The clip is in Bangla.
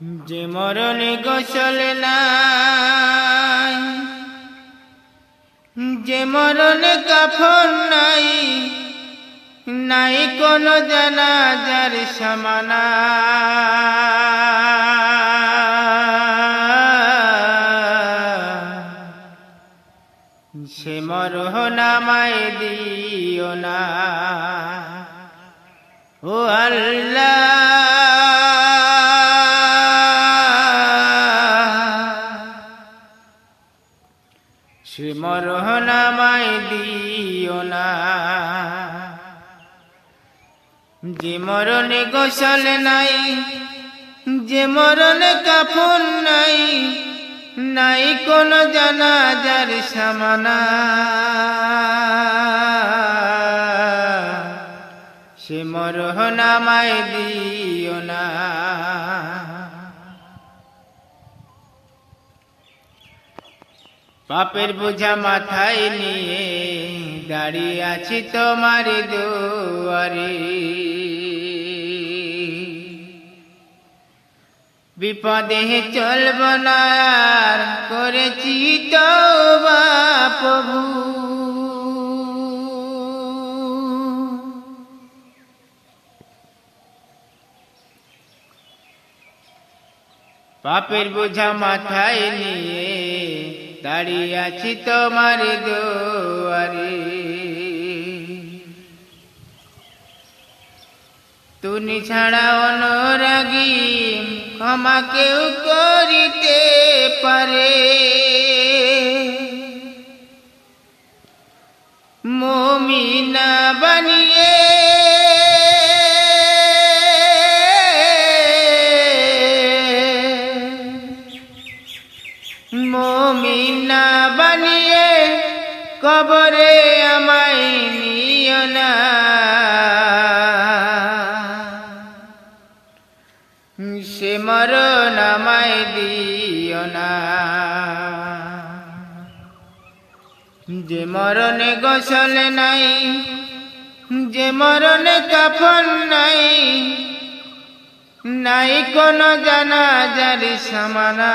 যে মরণে গোসল নাই, যে মরণে কাফন নাই, নাই কোনো জানাজার সমানা। সে মরণ আমায় দিও না ও আল্লাহ। সে মরণ আমায় দিও না, যে মরণে গোসল নাই, যে মরণে কাফন নাই, নাই কোনো জানাজার সমানা। সে মরণ আমায় দিও না। পাপের বোঝা মাথায় নিয়ে দাঁড়িয়ে আছি তোমার দুয়ারে, বিপদে চলব না আর করেছি তওবা প্রভু। পাপের বোঝা মাথায় নিয়ে দাঁড়িয়ে আছি তোমার দুয়ারে, তুমি ছাড়া অনুরাগী ক্ষমা কেউ করিতে পারে। মুমিনা বানিয়ে মুমিনা বানিয়ে কবরে আমায় নিও না। সে মরণ আমায় দিও না, যে মরণে গোসল নাই, যে মরণে কাফন নাই, নাই কোনো জানাজার সমানা।